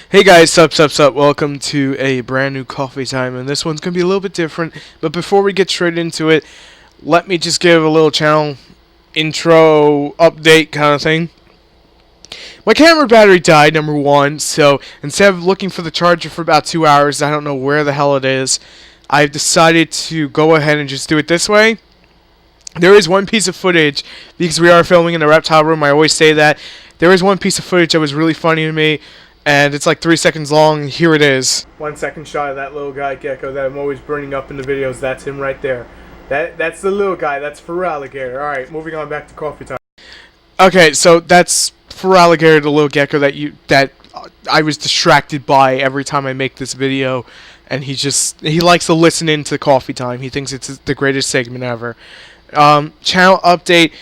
Hey guys, sup, welcome to a brand new coffee time, and this one's going to be a little bit different, but before we get straight into it, let me just give a little channel intro update kind of thing. My camera battery died, number one, so instead of looking for the charger for about 2 hours, I don't know where the hell it is, I've decided to go ahead and just do it this way. There is one piece of footage, because we are filming in the reptile room, I always say that, there is one piece of footage that was really funny to me, and it's like 3 seconds long. Here it is. 1 second shot of that little guy gecko that I'm always bringing up in the videos. That's him right there. That's the little guy. That's for alligator. Alright, moving on back to coffee time. Okay, so that's for alligator, the little gecko that I was distracted by every time I make this video. And he likes to listen into coffee time. He thinks it's the greatest segment ever. Channel update.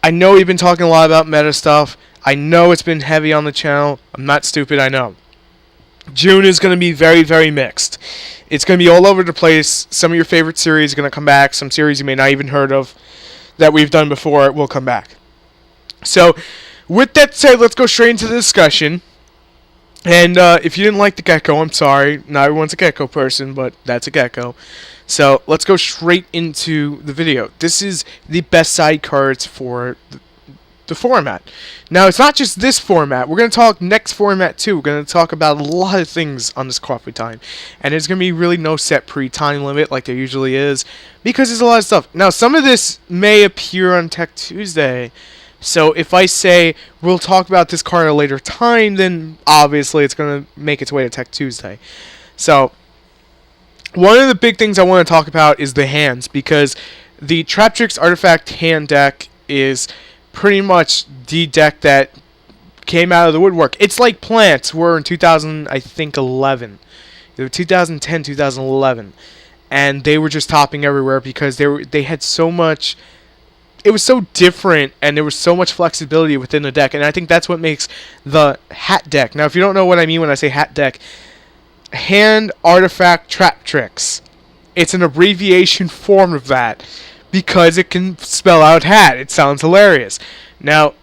I know we've been talking a lot about meta stuff. I know it's been heavy on the channel. I'm not stupid, I know. June is going to be very, very mixed. It's going to be all over the place. Some of your favorite series are going to come back. Some series you may not even heard of that we've done before will come back. So, with that said, let's go straight into the discussion. And if you didn't like the gecko, I'm sorry. Not everyone's a gecko person, but that's a gecko. So, let's go straight into the video. This is the best side cards for the format. Now, it's not just this format. We're going to talk next format too. We're going to talk about a lot of things on this coffee time. And there's going to be really no set pre-time limit like there usually is, because there's a lot of stuff. Now, some of this may appear on Tech Tuesday. So if I say we'll talk about this card at a later time, then obviously it's going to make its way to Tech Tuesday. So one of the big things I want to talk about is the hands, because the Traptrix Artifact hand deck is pretty much the deck that came out of the woodwork. It's like Plants were in 2011. They were 2010, 2011, and they were just topping everywhere because they had so much. It was so different, and there was so much flexibility within the deck, and I think that's what makes the hat deck. Now, if you don't know what I mean when I say hat deck, Hand Artifact Traptrix. It's an abbreviation form of that, because it can spell out hat. It sounds hilarious. Now,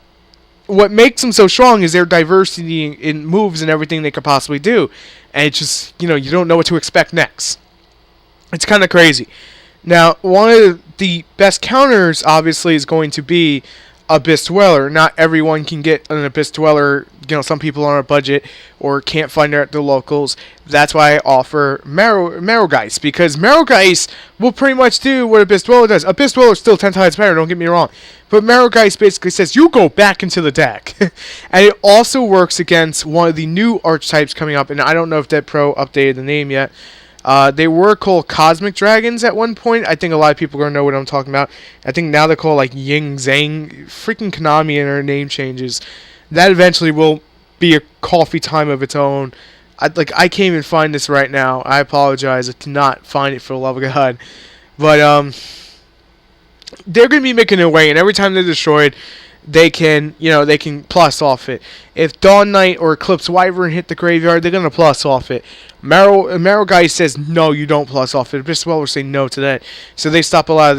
what makes them so strong is their diversity in moves and everything they could possibly do. And it's just, you don't know what to expect next. It's kind of crazy. Now, one of the best counters, obviously, is going to be Abyss Dweller. Not everyone can get an Abyss Dweller. Some people are on a budget or can't find it at the locals. That's why I offer Marrowgeist, because Marrowgeist will pretty much do what Abyss Dweller does. Abyss Dweller is still 10 times better, don't get me wrong. But Marrowgeist basically says, you go back into the deck. And it also works against one of the new archetypes coming up, and I don't know if Dead Pro updated the name yet. They were called Cosmic Dragons at one point. I think a lot of people are going to know what I'm talking about. I think now they're called like Ying Zhang. Freaking Konami and their name changes. That eventually will be a coffee time of its own. I can't even find this right now. I apologize. I cannot find it for the love of God. But they're going to be making their way, and every time they're destroyed, they can plus off it. If Dawn Knight or Eclipse Wyvern hit the graveyard, they're going to plus off it. Marrowgeist says, no, you don't plus off it. Abyss Dweller say no to that. So they stop a lot of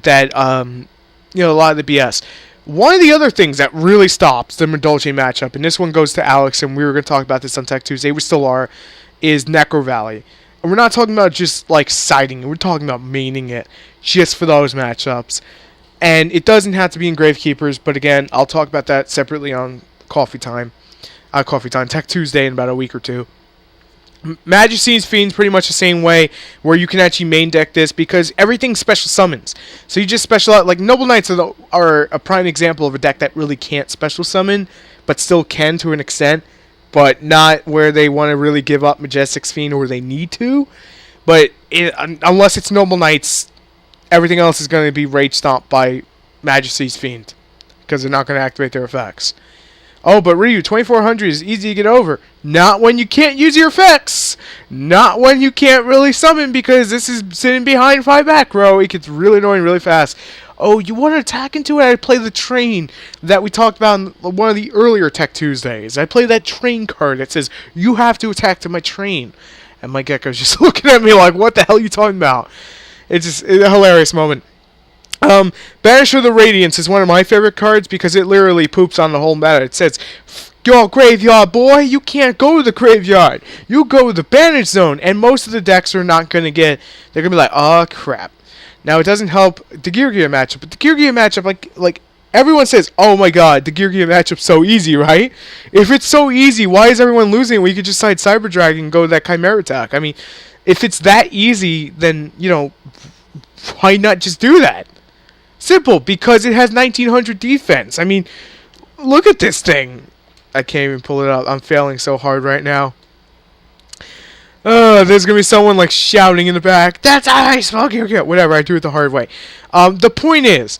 a lot of the BS. One of the other things that really stops the Medolce matchup, and this one goes to Alex, and we were going to talk about this on Tech Tuesday, we still are, is Necro Valley. And we're not talking about just like siding it, we're talking about maining it just for those matchups. And it doesn't have to be in Gravekeepers, but again, I'll talk about that separately on Coffee Time, Tech Tuesday in about a week or two. Majesty's Fiend's pretty much the same way, where you can actually main deck this, because everything's special summons. So you just special out, like Noble Knights are a prime example of a deck that really can't special summon, but still can to an extent, but not where they want to really give up Majestic's Fiend or they need to. But unless it's Noble Knights, everything else is going to be rage stomped by Majesty's Fiend, because they're not going to activate their effects. Oh, but Ryu, 2400 is easy to get over. Not when you can't use your effects. Not when you can't really summon, because this is sitting behind 5 back row. It gets really annoying really fast. Oh, you want to attack into it? I play the train that we talked about in one of the earlier Tech Tuesdays. I play that train card that says, you have to attack to my train. And my gecko's just looking at me like, what the hell are you talking about? It's a hilarious moment. Banisher of the Radiance is one of my favorite cards because it literally poops on the whole meta. It says, Yo, graveyard boy, you can't go to the graveyard. You go to the banish zone. And most of the decks are not going to get... They're going to be like, oh, crap. Now, it doesn't help the Gear matchup. But the Gear matchup, like everyone says, oh my god, the Gear matchup's so easy, right? If it's so easy, why is everyone losing when you could just side Cyber Dragon and go to that Chimera attack? I mean, if it's that easy, then, you know, why not just do that? Simple, because it has 1900 defense. I mean, look at this thing. I can't even pull it up. I'm failing so hard right now. There's going to be someone like shouting in the back. That's how I spell Gear. Whatever, I do it the hard way. The point is,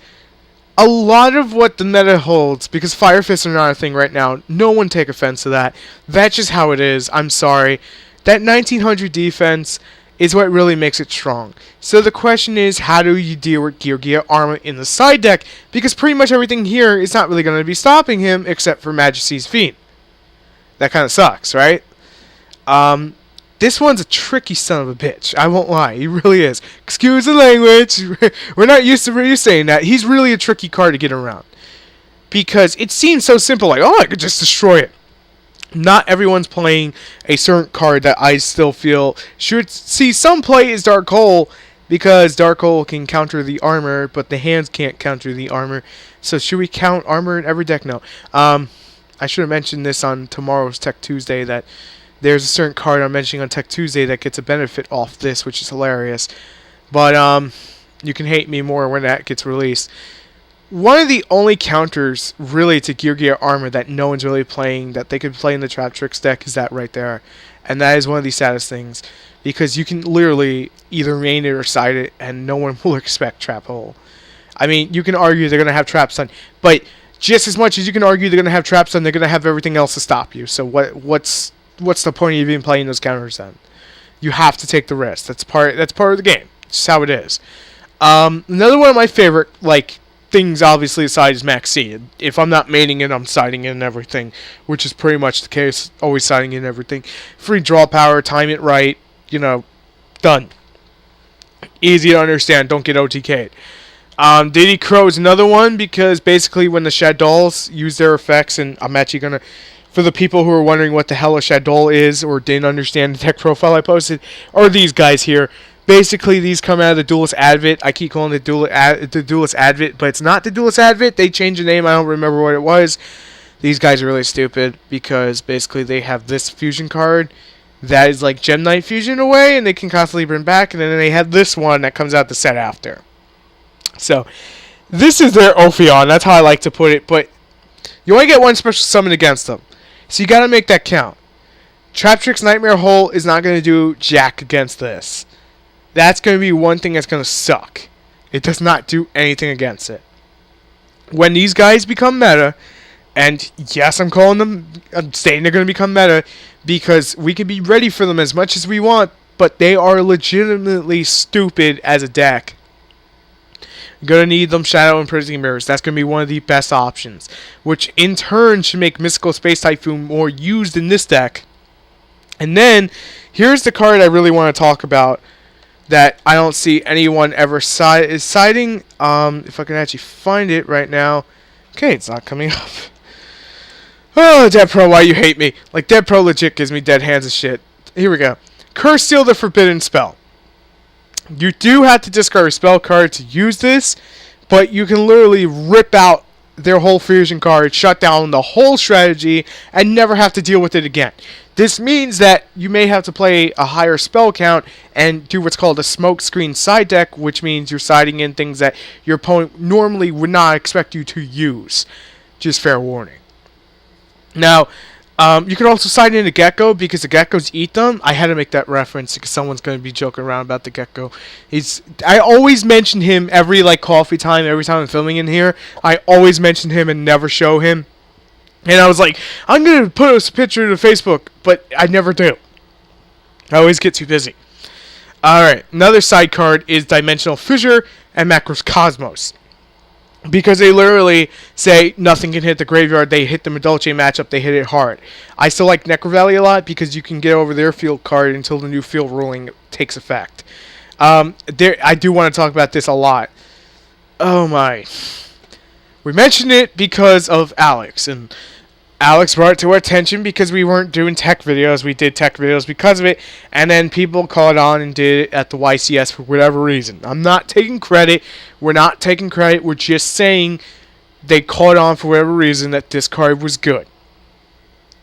a lot of what the meta holds, because Fire Fists are not a thing right now, no one take offense to that. That's just how it is. I'm sorry. That 1900 defense is what really makes it strong. So the question is, how do you deal with Gear armor in the side deck? Because pretty much everything here is not really going to be stopping him except for Majesty's Fiend. That kind of sucks, right? This one's a tricky son of a bitch. I won't lie. He really is. Excuse the language. We're not used to you saying that. He's really a tricky card to get around. Because it seems so simple, like, oh, I could just destroy it. Not everyone's playing a certain card that I still feel should see some play is Dark Hole, because Dark Hole can counter the armor, but the hands can't counter the armor. So should we count armor in every deck? No. I should have mentioned this on tomorrow's Tech Tuesday, that there's a certain card I'm mentioning on Tech Tuesday that gets a benefit off this, which is hilarious. But you can hate me more when that gets released. One of the only counters, really, to Gear armor that no one's really playing, that they could play in the Trap Tricks deck, is that right there. And that is one of the saddest things, because you can literally either main it or side it, and no one will expect Trap Hole. I mean, you can argue they're going to have Trap Stun, but just as much as you can argue they're going to have Trap Stun, they're going to have everything else to stop you. So what's the point of even playing those counters then? You have to take the risk. That's part of the game. It's just how it is. Another one of my favorite, things, obviously, aside, is Max C. If I'm not maining it, I'm siding in everything, which is pretty much the case. Always siding in everything. Free draw power, time it right, done. Easy to understand, don't get OTK'd. Diddy Crow is another one, because basically when the Shaddolls use their effects, and I'm actually going to, for the people who are wondering what the hell a Shaddoll is, or didn't understand the tech profile I posted, are these guys here. Basically, these come out of the Duelist Advent. I keep calling it the Duelist Advent, but it's not the Duelist Advent. They changed the name. I don't remember what it was. These guys are really stupid, because basically they have this fusion card that is like Gem Knight fusion away, and they can constantly bring back, and then they have this one that comes out the set after. So, this is their Ophion. That's how I like to put it, but you only get one special summon against them. So you got to make that count. Trap Tricks Nightmare Hole is not going to do jack against this. That's going to be one thing that's going to suck. It does not do anything against it. When these guys become meta, and yes, I'm saying they're going to become meta, because we can be ready for them as much as we want, but they are legitimately stupid as a deck. You're going to need them Shadow and Prism Mirrors. That's going to be one of the best options, which in turn should make Mystical Space Typhoon more used in this deck. And then, here's the card I really want to talk about that I don't see anyone ever citing. If I can actually find it right now. Okay, it's not coming up. Oh, Dead Pro, why you hate me? Dead Pro legit gives me dead hands of shit. Here we go. Curse Seal the Forbidden Spell. You do have to discard a spell card to use this, but you can literally rip out their whole fusion card, shut down the whole strategy, and never have to deal with it again. This means that you may have to play a higher spell count and do what's called a smoke screen side deck, which means you're siding in things that your opponent normally would not expect you to use. Just fair warning. Now, you can also side in a Gecko, because the Geckos eat them. I had to make that reference because someone's going to be joking around about the Gecko. I always mention him every coffee time, every time I'm filming in here. I always mention him and never show him. And I was like, I'm going to put a picture to Facebook, but I never do. I always get too busy. Alright, another side card is Dimensional Fissure and Macros Cosmos. Because they literally say nothing can hit the graveyard. They hit the Medolce matchup. They hit it hard. I still like Necro Valley a lot, because you can get over their field card until the new field ruling takes effect. I do want to talk about this a lot. Oh my. We mentioned it because of Alex. And Alex brought it to our attention because we weren't doing tech videos. We did tech videos because of it, and then people caught on and did it at the YCS for whatever reason. I'm not taking credit. We're not taking credit. We're just saying they caught on for whatever reason that this card was good.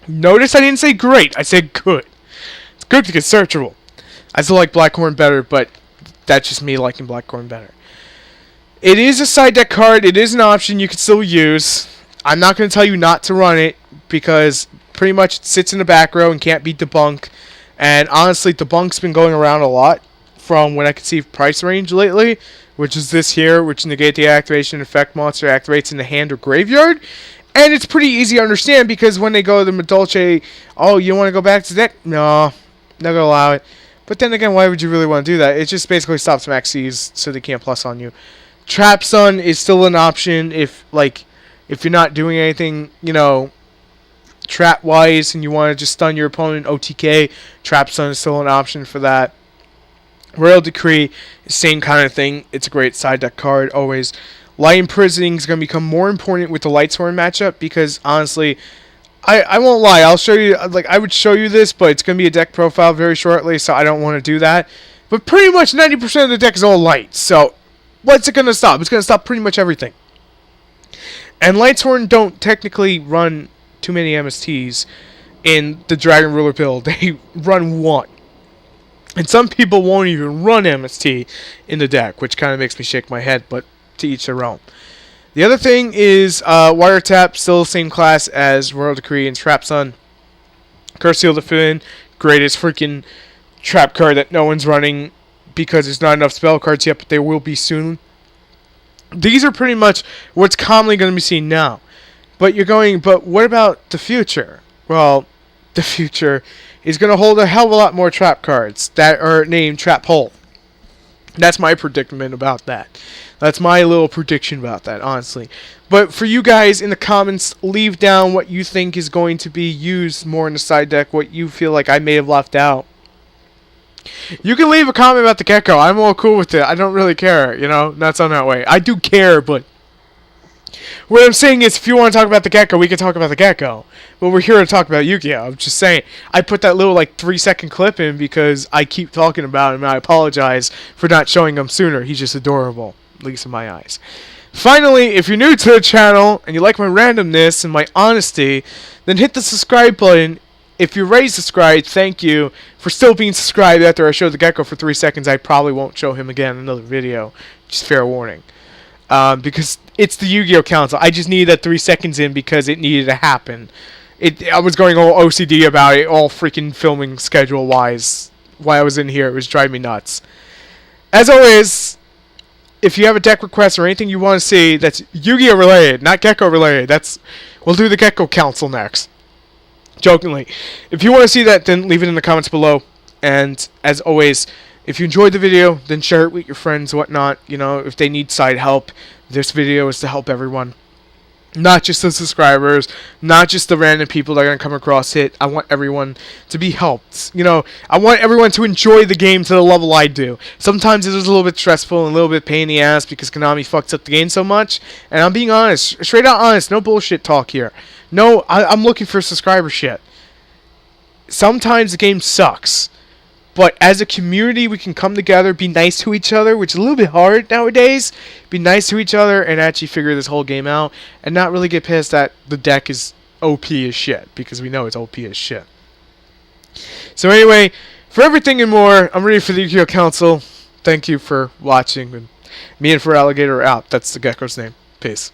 Notice I didn't say great. I said good. It's good because it's searchable. I still like Blackhorn better, but that's just me liking Blackhorn better. It is a side deck card. It is an option you can still use. I'm not going to tell you not to run it because pretty much it sits in the back row and can't be debunked. And honestly, debunk's been going around a lot from when I can see price range lately, which is this here, which negate the activation effect monster activates in the hand or graveyard. And it's pretty easy to understand because when they go to the Medolce, oh, you want to go back to the deck? No, not going to allow it. But then again, why would you really want to do that? It just basically stops max Cs so they can't plus on you. Trap Sun is still an option if you're not doing anything, trap wise and you want to just stun your opponent OTK, Trap Sun is still an option for that. Royal Decree, same kind of thing. It's a great side deck card always. Light Imprisoning is going to become more important with the Lightsworn matchup because honestly, I won't lie. I'll show you, I would show you this, but it's going to be a deck profile very shortly, so I don't want to do that. But pretty much 90% of the deck is all light, so what's it going to stop? It's going to stop pretty much everything. And Lightsworn don't technically run too many MSTs in the Dragon Ruler build. They run one. And some people won't even run MST in the deck, which kind of makes me shake my head, but to each their own. The other thing is Wiretap, still the same class as Royal Decree and Trap Sun. Curse Seal Defend, greatest freaking trap card that no one's running because there's not enough spell cards yet, but there will be soon. These are pretty much what's commonly going to be seen now. But what about the future? Well, the future is going to hold a hell of a lot more trap cards that are named Trap Hole. That's my predicament about that. That's my little prediction about that, honestly. But for you guys in the comments, leave down what you think is going to be used more in the side deck, what you feel like I may have left out. You can leave a comment about the Gecko. I'm all cool with it. I don't really care, not on that way. I do care, but what I'm saying is if you want to talk about the Gecko, we can talk about the Gecko. But we're here to talk about Yu-Gi-Oh! I'm just saying. I put that little 3-second clip in because I keep talking about him, and I apologize for not showing him sooner. He's just adorable, at least in my eyes. Finally, if you're new to the channel and you like my randomness and my honesty, then hit the subscribe button. If you're already subscribed, thank you for still being subscribed after I show the Gecko for 3 seconds. I probably won't show him again in another video. Just fair warning. Because it's the Yu-Gi-Oh! Council. I just needed that 3 seconds in because it needed to happen. I was going all OCD about it, all freaking filming schedule-wise. While I was in here, it was driving me nuts. As always, if you have a deck request or anything you want to see that's Yu-Gi-Oh! Related, not Gecko related, we'll do the GeckoCouncil next. Jokingly. If you want to see that, then leave it in the comments below. And as always, if you enjoyed the video, then share it with your friends, whatnot. If they need side help, this video is to help everyone. Not just the subscribers, not just the random people that are going to come across it. I want everyone to be helped. I want everyone to enjoy the game to the level I do. Sometimes it is a little bit stressful and a little bit pain in the ass because Konami fucks up the game so much. And I'm being honest, straight out honest, no bullshit talk here. No, I'm looking for subscriber shit. Sometimes the game sucks. But as a community, we can come together, be nice to each other, which is a little bit hard nowadays. Be nice to each other and actually figure this whole game out. And not really get pissed that the deck is OP as shit. Because we know it's OP as shit. So anyway, for everything and more, I'm ready for the Yu-Gi-Oh! Council. Thank you for watching. And me and For Alligator are out. That's the Gecko's name. Peace.